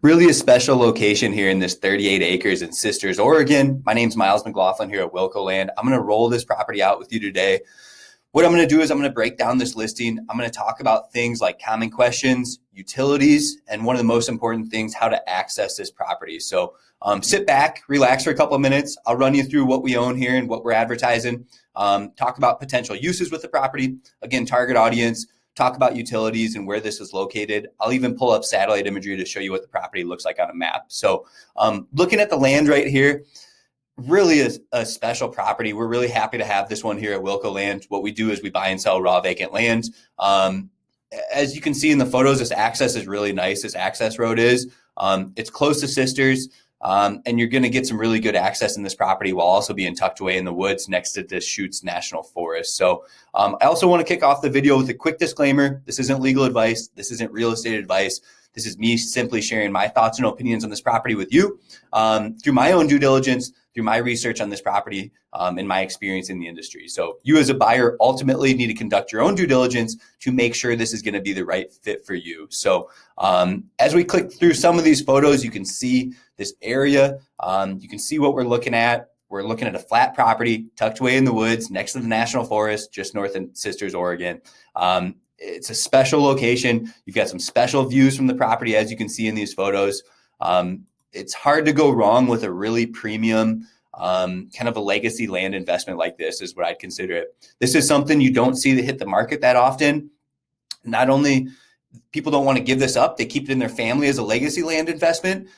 Really a special location here in this 38 acres in Sisters, Oregon. My name's Miles McLaughlin here at Wilco Land. I'm going to roll this property out with you today. What I'm going to do is I'm going to break down this listing. I'm going to talk about things like common questions, utilities, and one of the most important things, how to access this property. So sit back, relax for a couple of minutes. I'll run you through what we own here and what we're advertising. Talk about potential uses with the property. Again, target audience. Talk about utilities and where this is located. I'll even pull up satellite imagery to show you what the property looks like on a map. So looking at the land right here, really is a special property. We're really happy to have this one here at Wilco Land. What we do is we buy and sell raw vacant land. As you can see in the photos, this access is really nice. This access road is. It's close to Sisters. And you're going to get some really good access in this property while also being tucked away in the woods next to Deschutes National Forest. So I also want to kick off the video with a quick disclaimer. This isn't legal advice. This isn't real estate advice. This is me simply sharing my thoughts and opinions on this property with you through my own due diligence, through my research on this property, and my experience in the industry. So you as a buyer ultimately need to conduct your own due diligence to make sure this is going to be the right fit for you. So as we click through some of these photos, you can see this area. You can see what we're looking at. We're looking at a flat property tucked away in the woods next to the National Forest, just north of Sisters, Oregon. It's a special location. You've got some special views from the property, as you can see in these photos. It's hard to go wrong with a really premium, kind of a legacy land investment like this is what I'd consider it. This is something you don't see that hit the market that often. Not only people don't want to give this up, they keep it in their family as a legacy land investment.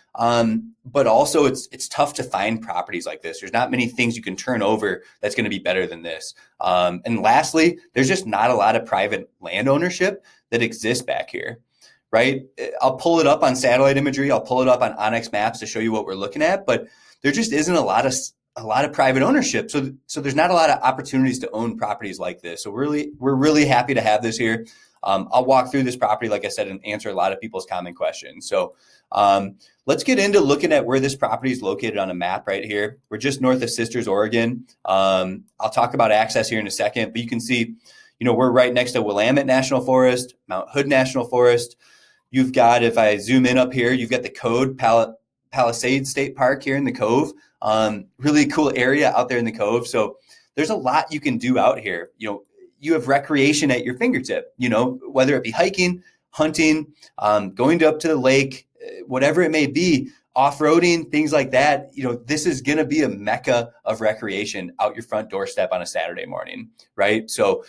But also it's tough to find properties like this. There's not many things you can turn over that's going to be better than this. And lastly, there's just not a lot of private land ownership that exists back here, right? I'll pull it up on satellite imagery. I'll pull it up on Onyx Maps to show you what we're looking at, but there just isn't a lot of private ownership. So there's not a lot of opportunities to own properties like this. So we're really happy to have this here. I'll walk through this property, like I said, and answer a lot of people's common questions. So let's get into looking at where this property is located on a map right here. We're just north of Sisters, Oregon. I'll talk about access here in a second, but you can see, we're right next to Willamette National Forest, Mount Hood National Forest. You've got, if I zoom in up here, you've got the Code Palisades State Park here in the Cove. Really cool area out there in the Cove. So there's a lot you can do out here. You have recreation at your fingertip, whether it be hiking, hunting, going up to the lake, whatever it may be, off-roading, things like that. This is going to be a mecca of recreation out your front doorstep on a Saturday morning, right? So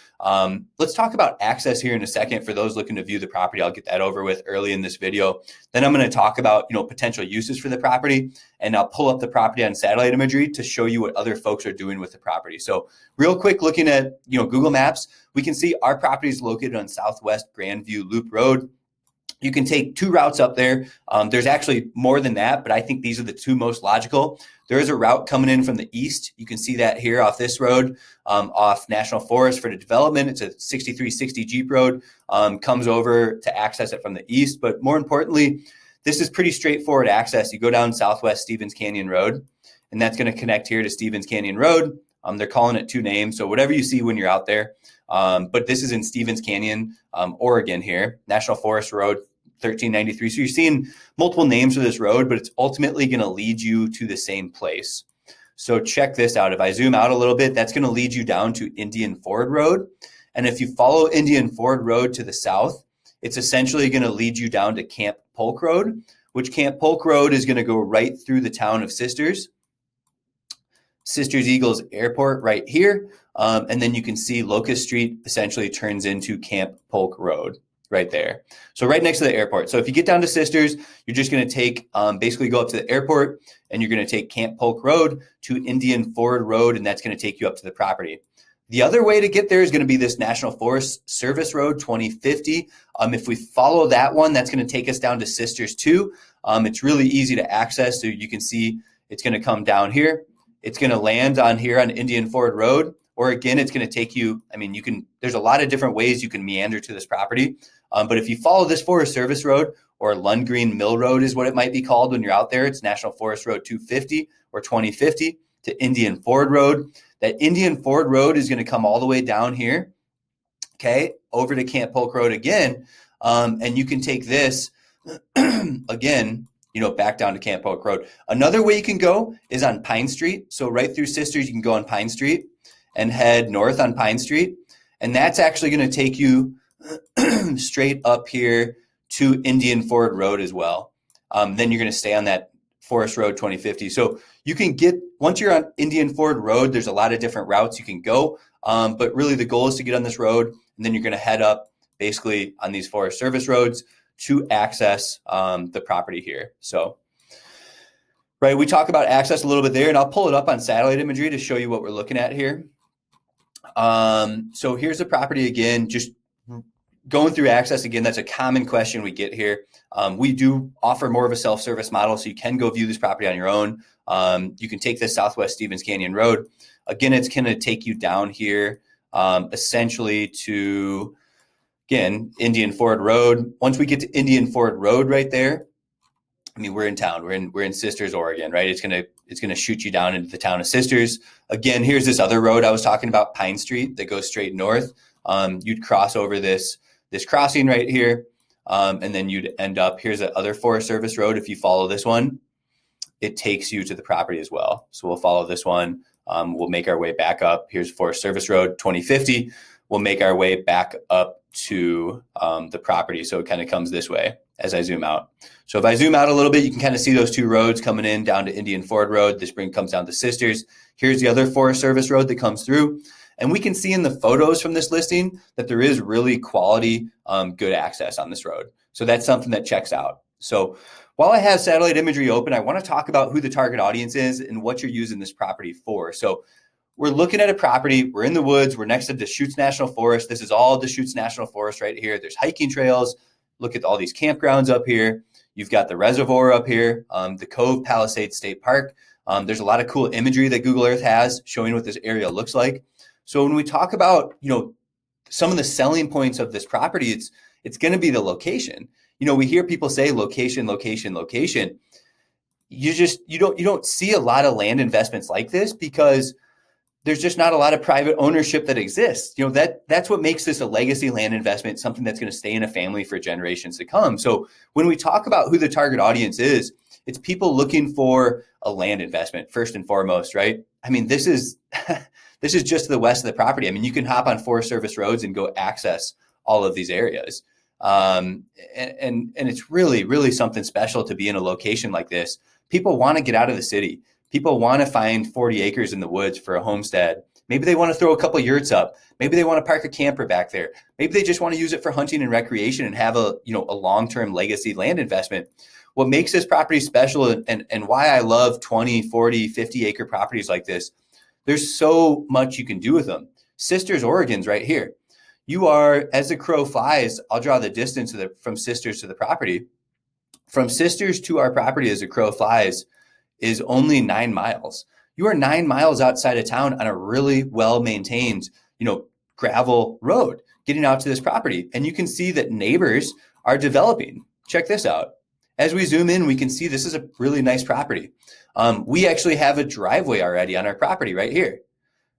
let's talk about access here in a second for those looking to view the property. I'll get that over with early in this video. Then I'm going to talk about, potential uses for the property, and I'll pull up the property on satellite imagery to show you what other folks are doing with the property. So real quick, looking at, Google Maps, we can see our property is located on Southwest Grandview Loop Road. You can take two routes up there. There's actually more than that, but I think these are the two most logical. There is a route coming in from the east. You can see that here off this road, off National Forest for the development. It's a 6360 Jeep road, comes over to access it from the east. But more importantly, this is pretty straightforward access. You go down Southwest Stevens Canyon Road, and that's going to connect here to Stevens Canyon Road. They're calling it two names, so whatever you see when you're out there. But this is in Stevens Canyon, Oregon here, National Forest Road 1393. So you're seeing multiple names for this road, but it's ultimately going to lead you to the same place. So check this out. If I zoom out a little bit, that's going to lead you down to Indian Ford Road. And if you follow Indian Ford Road to the south, it's essentially going to lead you down to Camp Polk Road, which Camp Polk Road is going to go right through the town of Sisters Eagles Airport right here. And then you can see Locust Street essentially turns into Camp Polk Road right there. So right next to the airport. So if you get down to Sisters, you're just going to take, basically go up to the airport, and you're going to take Camp Polk Road to Indian Ford Road, and that's going to take you up to the property. The other way to get there is going to be this National Forest Service Road 2050. If we follow that one, that's going to take us down to Sisters too. It's really easy to access. So you can see it's going to come down here. It's going to land on here on Indian Ford Road. Or again, it's going to take you, there's a lot of different ways you can meander to this property. But if you follow this Forest Service Road, or Lundgreen Mill Road is what it might be called when you're out there, it's National Forest Road 250 or 2050 to Indian Ford Road. That Indian Ford Road is going to come all the way down here, okay, over to Camp Polk Road again. And you can take this, again, back down to Camp Oak Road. Another way you can go is on Pine Street. So right through Sisters, you can go on Pine Street and head north on Pine Street. And that's actually going to take you straight up here to Indian Ford Road as well. Then you're going to stay on that Forest Road 2050. So you can once you're on Indian Ford Road, there's a lot of different routes you can go. But really the goal is to get on this road, and then you're going to head up basically on these Forest Service roads to access the property here. So, right, we talk about access a little bit there, and I'll pull it up on satellite imagery to show you what we're looking at here. So here's the property again, just going through access again. That's a common question we get here. We do offer more of a self-service model, so you can go view this property on your own. You can take this Southwest Stevens Canyon Road. Again, it's going to take you down here essentially to, again, Indian Ford Road. Once we get to Indian Ford Road right there, I mean, we're in town. We're in Sisters, Oregon, right? It's gonna shoot you down into the town of Sisters. Again, here's this other road I was talking about, Pine Street, that goes straight north. You'd cross over this crossing right here, and then you'd end up, here's the other Forest Service road. If you follow this one, it takes you to the property as well. So we'll follow this one. We'll make our way back up. Here's Forest Service Road 2050. We'll make our way back up to the property. So it kind of comes this way as I zoom out. So if I zoom out a little bit, you can kind of see those two roads coming in down to Indian Ford Road. This comes down to Sisters. Here's the other Forest Service road that comes through. And we can see in the photos from this listing that there is really quality, good access on this road. So that's something that checks out. So while I have satellite imagery open, I want to talk about who the target audience is and what you're using this property for. So we're looking at a property, we're in the woods, we're next to Deschutes National Forest. This is all Deschutes National Forest right here. There's hiking trails. Look at all these campgrounds up here. You've got the reservoir up here, the Cove Palisades State Park. There's a lot of cool imagery that Google Earth has showing what this area looks like. So when we talk about, some of the selling points of this property, it's going to be the location. We hear people say location, location, location. You don't see a lot of land investments like this because there's just not a lot of private ownership that exists. That's what makes this a legacy land investment, something that's going to stay in a family for generations to come. So when we talk about who the target audience is, it's people looking for a land investment first and foremost, right? I mean, this is this is just to the west of the property. I mean, you can hop on Forest Service roads and go access all of these areas. And it's really, really something special to be in a location like this. People want to get out of the city. People want to find 40 acres in the woods for a homestead. Maybe they want to throw a couple yurts up. Maybe they want to park a camper back there. Maybe they just want to use it for hunting and recreation and have a long-term legacy land investment. What makes this property special and why I love 20, 40, 50 acre properties like this, there's so much you can do with them. Sisters, Oregon's right here. You are, as the crow flies, I'll draw the distance from Sisters to the property. From Sisters to our property as the crow flies is only 9 miles. You are 9 miles outside of town on a really well-maintained, gravel road getting out to this property. And you can see that neighbors are developing. Check this out. As we zoom in, we can see this is a really nice property. We actually have a driveway already on our property right here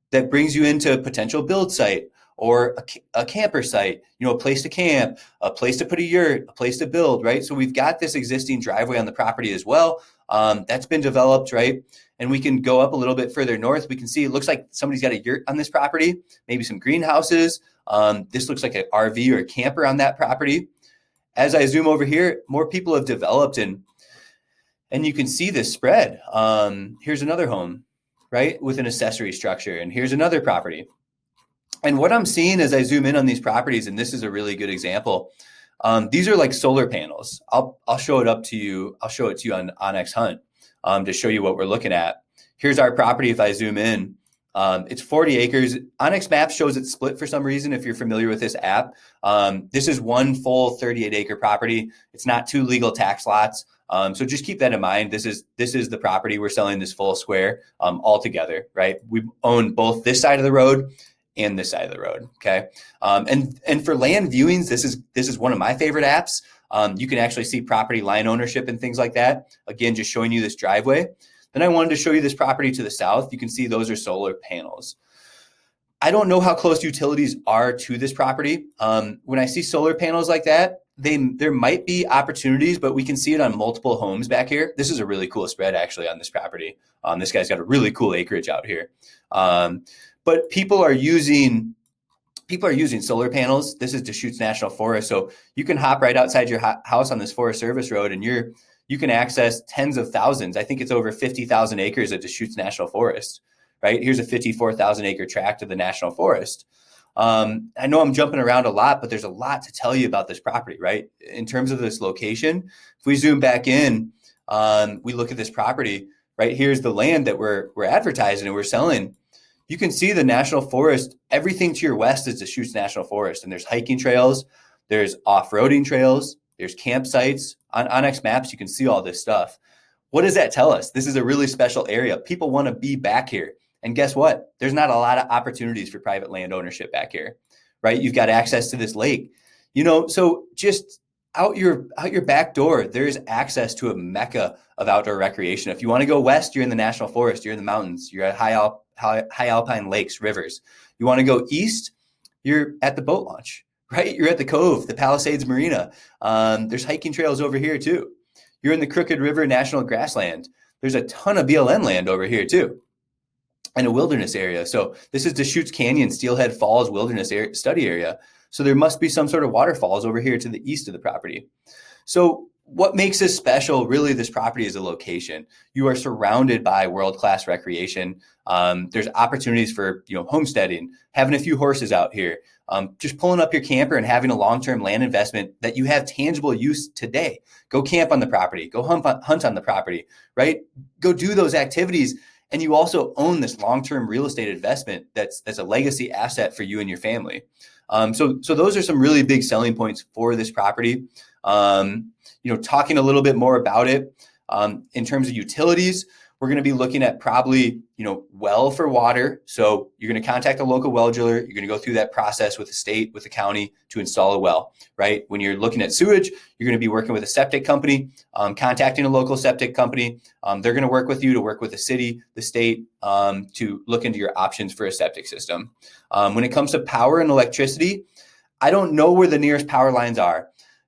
that brings you into a potential build site or a camper site, a place to camp, a place to put a yurt, a place to build, right? So we've got this existing driveway on the property as well. That's been developed, right? And we can go up a little bit further north. We can see it looks like somebody's got a yurt on this property, maybe some greenhouses. This looks like an RV or a camper on that property. As I zoom over here, more people have developed and you can see this spread. Here's another home, right? With an accessory structure. And here's another property. And what I'm seeing as I zoom in on these properties, and this is a really good example, these are like solar panels. I'll show it up to you. I'll show it to you on Onyx Hunt to show you what we're looking at. Here's our property. If I zoom in, it's 40 acres. Onyx Maps shows it split for some reason. If you're familiar with this app, this is one full 38 acre property. It's not 2 legal tax lots. So just keep that in mind. This is the property we're selling, this full square all together, right? We own both this side of the road and this side of the road. Okay. And for land viewings, this is one of my favorite apps. You can actually see property line ownership and things like that. Again, just showing you this driveway. Then I wanted to show you this property to the south. You can see those are solar panels. I don't know how close utilities are to this property. When I see solar panels like that, there might be opportunities, but we can see it on multiple homes back here. This is a really cool spread actually on this property. This guy's got a really cool acreage out here. But people are using solar panels. This is Deschutes National Forest. So you can hop right outside your house on this Forest Service road and you can access tens of thousands. I think it's over 50,000 acres of Deschutes National Forest, right? Here's a 54,000 acre tract of the National Forest. I know I'm jumping around a lot, but there's a lot to tell you about this property, right? In terms of this location, if we zoom back in, we look at this property, right? Here's the land that we're advertising and we're selling. You can see the National Forest, everything to your west is Deschutes National Forest, and there's hiking trails, there's off-roading trails, there's campsites. On Onyx Maps, you can see all this stuff. What does that tell us? This is a really special area. People want to be back here. And guess what? There's not a lot of opportunities for private land ownership back here, right? You've got access to this lake, so just out your back door, there's access to a mecca of outdoor recreation. If you want to go west, you're in the National Forest, you're in the mountains, you're at high alpine lakes, rivers. You want to go east, you're at the boat launch, right? You're at the Cove, the Palisades Marina. There's hiking trails over here too. You're in the Crooked River National Grassland. There's a ton of BLM land over here too, and a wilderness area. So this is Deschutes Canyon, Steelhead Falls Wilderness Study Area. So there must be some sort of waterfalls over here to the east of the property. So what makes this special, really, this property is a location. You are surrounded by world-class recreation. There's opportunities for homesteading, having a few horses out here, just pulling up your camper and having a long-term land investment that you have tangible use today. Go camp on the property, go hunt on the property, right? Go do those activities. And you also own this long-term real estate investment that's a legacy asset for you and your family. So those are some really big selling points for this property. Talking a little bit more about it, in terms of utilities, we're going to be looking at probably, well for water. So you're going to contact a local well driller. You're going to go through that process with the state, with the county to install a well, right? When you're looking at sewage, you're going to be working with a septic company, contacting a local septic company. They're going to work with you to work with the city, the state, to look into your options for a septic system. When it comes to power and electricity, I don't know where the nearest power lines are.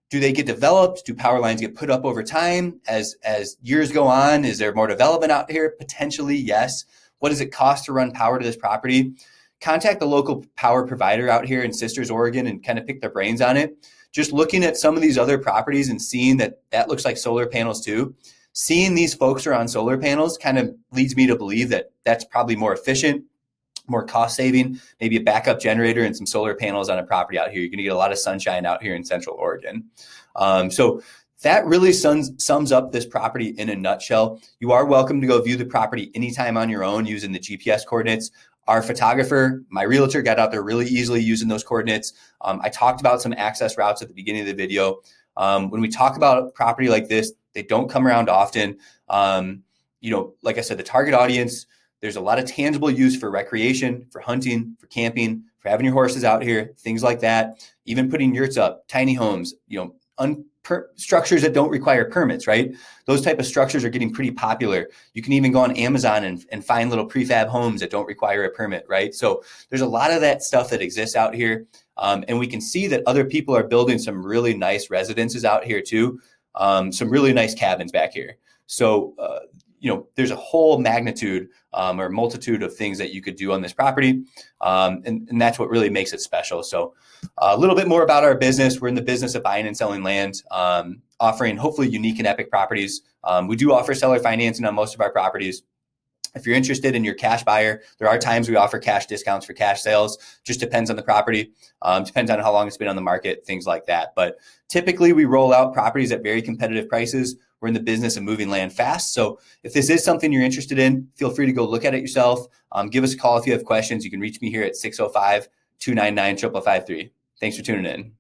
Do they get developed? Do power lines get put up over time as years go on? Is there more development out here? Potentially, yes. What does it cost to run power to this property? Contact the local power provider out here in Sisters, Oregon, and kind of pick their brains on it. Just looking at some of these other properties and seeing that looks like solar panels too. Seeing these folks are on solar panels kind of leads me to believe that that's probably more efficient, more cost saving, maybe a backup generator and some solar panels on a property out here. You're going to get a lot of sunshine out here in Central Oregon. So that really sums up this property in a nutshell. You are welcome to go view the property anytime on your own using the GPS coordinates. Our photographer, my realtor, got out there really easily using those coordinates. I talked about some access routes at the beginning of the video. When we talk about a property like this, they don't come around often. Like I said, the target audience, there's a lot of tangible use for recreation, for hunting, for camping, for having your horses out here, things like that. Even putting yurts up, tiny homes, structures that don't require permits, right? Those type of structures are getting pretty popular. You can even go on Amazon and find little prefab homes that don't require a permit, right? So there's a lot of that stuff that exists out here. And we can see that other people are building some really nice residences out here too. Some really nice cabins back here. So, there's a whole magnitude or multitude of things that you could do on this property. And that's what really makes it special. So a little bit more about our business. We're in the business of buying and selling land, offering hopefully unique and epic properties. We do offer seller financing on most of our properties. If you're interested and you're a cash buyer, there are times we offer cash discounts for cash sales. Just depends on the property. Depends on how long it's been on the market, things like that. But typically we roll out properties at very competitive prices. We're in the business of moving land fast. So if this is something you're interested in, feel free to go look at it yourself. Give us a call if you have questions. You can reach me here at 605-299-5553. Thanks for tuning in.